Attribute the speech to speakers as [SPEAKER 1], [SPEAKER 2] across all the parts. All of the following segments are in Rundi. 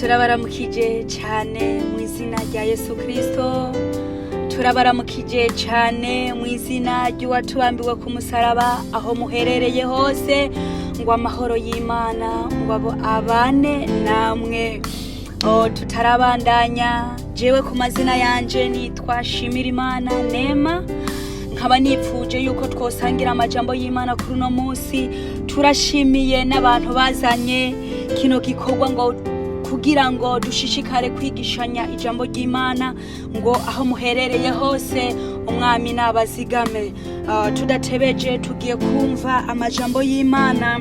[SPEAKER 1] turabaramukije cyane mu izina rya Yesu Kristo. Turabaramukije cyane mu izina ry'uwatubambiwe ku musaraba, aho muherereye hose, ngo amahoro y'Imana ngo abane namwe. Tutarabandanya, jewe ku mazina yanje nitwa Shimirimana Nema, nkaba nipfuje yuko twosangira amajambo y'Imana kuri uno munsi. Turashimiye n'abantu bazanye kino gikorwa ngo kugira ngo dushishikare kwigishanya ijambo ry'Imana, ngo aho muherereye hose umwami nabazigame. Tudatebeje tugiye kumva amajambo y'Imana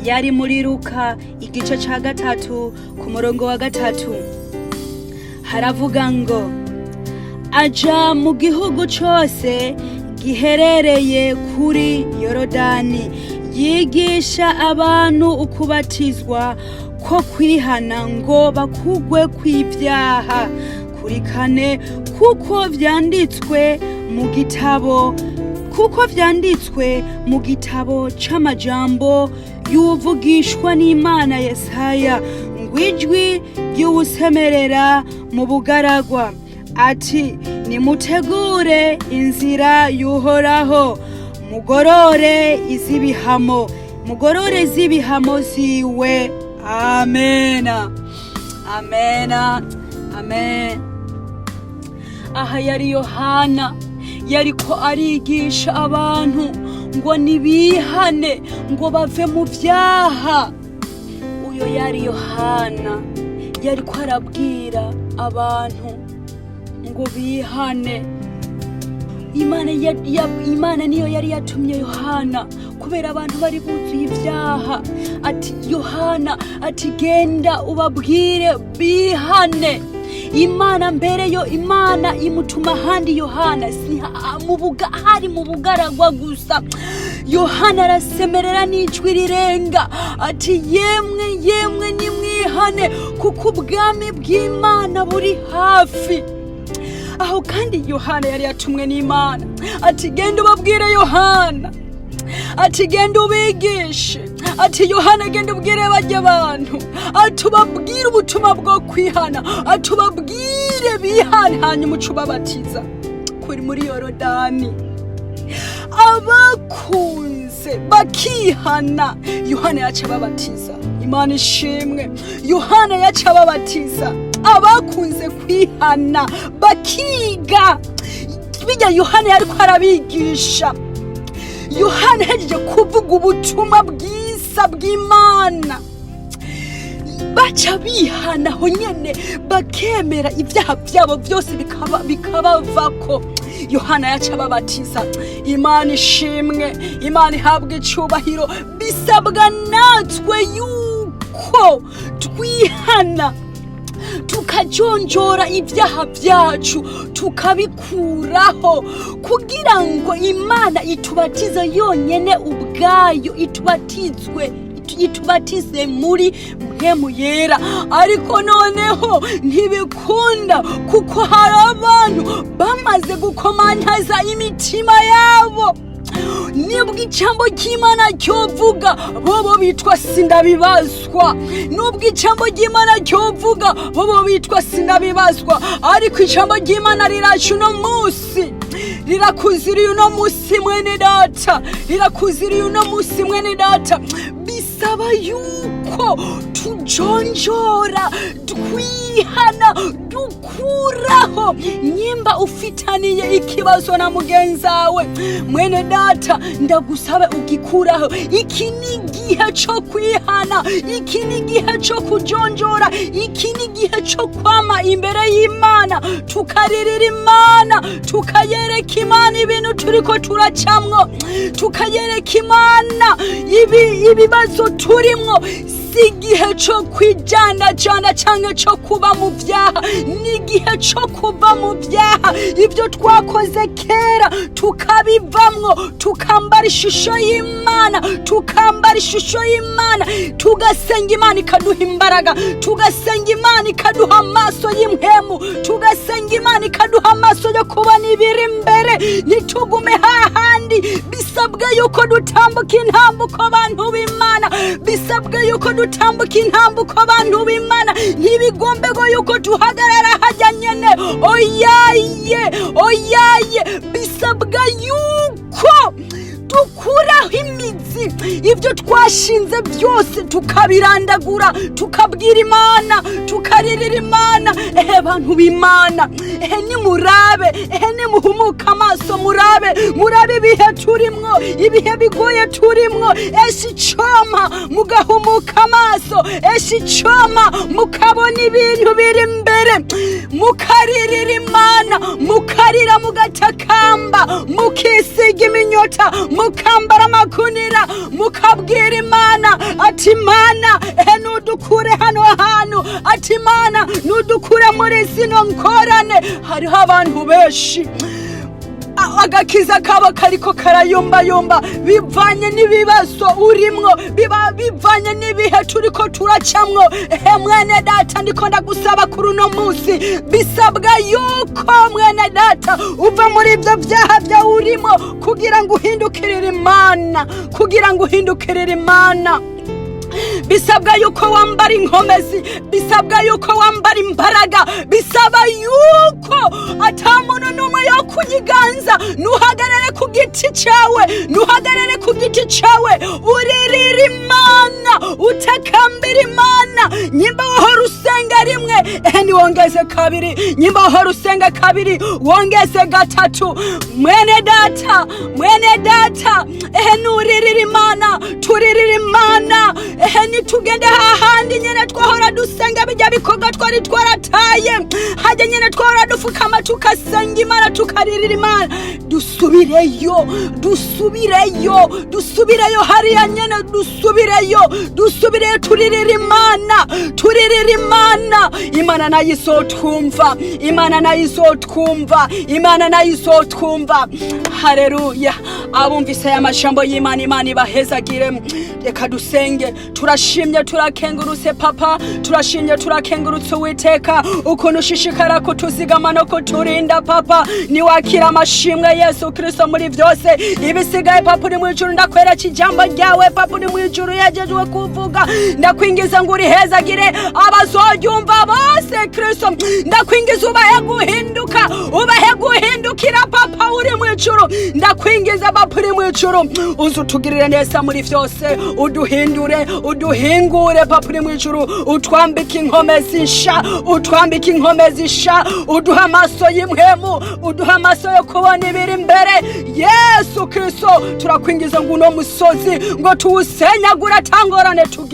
[SPEAKER 1] yari muri Luka igice ca 3 ku murongo wa 3. Haravuga ngo, aja mu gihugu cose giherereye kuri Yorodani, yigisha abantu ukubatizwa ko kwihana ngo bakugwe kw'ibyaha. Kuri 4, kuko vyanditswe mu gitabo c'amajambo y'uvugishwa n'Imana Yesaya, ngwijwi ry'uwusemerera mu bugaragwa ati, nimutegure inzira y'Uhoraho, mugorore z'ibihamo ziwe. Amena, amena, amen. Aha yari Yohana, yariko arigisha abantu ngo nibihane, ngo bave mu vyaha. Uyo yari Yohana, yariko arabwira abantu ngo bihane. Imana niyo yari yatumye Yohana, kubera abantu bari buzuye ivyaha. Ati Yohana, ati genda ubabwire bihane. Imana imutuma handi Yohana, hari mu bugaragwa gusa. Yohana arasemerera n'ijwi rirenga ati, yemwe nimwihane, kuko ubwami bw'Imana buri hafi. Aho kandi Yohana yari yatumwe n'Imana, ati genda ubabwire Yohana, ati genda ubigishe, ati Yohana genda ubwire bajya abantu, ati ubabwire ubutumwa bwo kwihana, ati ubabwire bihane, hanyuma ucubabatiza kuri muri Yorodani. Abakunze bakihana, Yohana yaca babatiza. Imana ishimwe, Yohana yaca babatiza abakunze kwihana bakiga. Bijya Yohana yariko arabigisha. Yohana yaje kuvuga ubutumwa bwiza bw'Imana, baca bihana ho nyene, bakemera ibyaha byabo byose bikabavako. Yohana yaca babatiza. Imana ishimwe, Imana ihabwe icubahiro. Bisabwa natwe yuko twihana, tukajonjora ibyaha byacu, tukabikuraho, kugira ngo Imana itubatize yonyene ubwayo, itubatize muri mpemu yera. Ariko noneho ntibikunda, kuko hari abantu bamaze gukomantaza imitima yabo. Nubwo ijambo ry'Imana ryovuga, bobo bitwa sindabibazwa. Nubwo ijambo ry'Imana ryovuga, bobo bitwa sindabibazwa. Ariko ijambo ry'Imana riraje uno munsi, rirakuziriye uno munsi mwene data, rirakuziriye uno munsi mwene data. Bisaba yuko tujonjora, twihana, dukuraho. Nyimba ufitaniye ikibazo na mugenzawe, mwene data, ndagusabe ugikuraho. Iki ni gihe cyo kwihana, iki ni gihe cyo kujonjora, iki ni gihe cyo kwama imbere y'Imana, tukaririra Imana, tukayereka Imana ibintu turiko turacamwo, tukayereka Imana ibibazo turimwo. Si igihe cyo kwijana canke cyo kuba mu vyaha, ni igihe cyo kuva mu vyaha. Ibyo twakoze kera tukabivamwo, tukambara ishusho y'Imana, tugasenga Imana ikaduha imbaraga, tugasenga Imana ikaduha amaso y'impemu, tugasenga Imana ikaduha amaso amaso yo kubona ibiri imbere, ntitugume hahandi. Bisabwa yuko dutambuka intambuko abantu b'Imana, bisabwa yuko dutambuka intambuko abantu b'Imana. Ntibigombe go yuko tuhagarara hajya nyene, oyaye, bisabwa yuko dukuraho imizi, ibyo twashinze byose tukabirandagura, tukabwira Imana, tukaririra Imana. Abantu b'Imana, nimurabe, nimuhumuka amaso, murabe ibihe turimwo, ibihe bigoye turimwo. Icoma mugahumuka amaso, icoma mukabona ibintu biri imbere, mukaririra Imana, mukarira, mugatakamba, mukisiga iminyota, mukambara amakunira, mukabwira Imana ati Imana nudukure hano hantu, ati Imana nudukure muri zino ngorane. Hariho abantu benshi agakiza kabo kariko karayombayomba bivanye n'ibibazo urimwo, bivanye n'ibihe turiko turacamwo. Mwene data, ndiko ndagusaba kuri uno munsi, bisabwa yuko mwene data uva muri ibyo byaha bya urimo kugira ngo uhindukirire Imana, kugira ngo uhindukirire Imana. Bisabwa yuko wambara inkomezi, bisabwa yuko wambara imbaraga, bisaba yuko atamuntu n'umwe yo kunyiganza. Nuhagarare ku giti cyawe, nuhagarare ku giti cyawe, uririra Imana, utakambira Imana. Nyimba wahora usenga rimwe, niwongeze kabiri, nyimba wahora usenga kabiri, wongeze gatatu. Mwene data, nuririra Imana, turirira Imana. Nitugende hahandi nyene twahora dusenga bijya bikorwa twari twarataye, hajya nyene twahora dufukama tukasenga Imana, tukaririra Imana. Dusubireyo hariya nyene, dusubireyo turirira Imana, Imana nayo izotwumva, Imana nayo izotwumva. Haleluya. Abumvise aya majambo y'Imana, Imana ibahezagire. Reka dusenge. Turashimye, turakengurutse Papa, turashimye, turakengurutse Uwiteka ukuntu ushishikara kutuzigama no kuturinda Papa. Niwakira amashimwe Yesu Kristo muri byose. Ibisigaye Papa uri mu ijuru, ndakwera kijambo ryawe Papa uri mu ijuru yagejwe kuvuga. Ndakwingiza ngo urihezagire abazoryumva bose Kristo. Ndakwingiza ubahe guhindukira Papa uri mu ijuru. Ndakwingiza Papa uri mu ijuru, uzutugirire neza muri byose, uduhingure Papa uri mu ijuru, utwambike inkomezi nsha, uduha amaso y'imhemu, uduha amaso yo kubona ibiri imbere. Yesu Kristo, turakwingiza ngo uno musozi ngo tuwusenyagure atangorane tugira.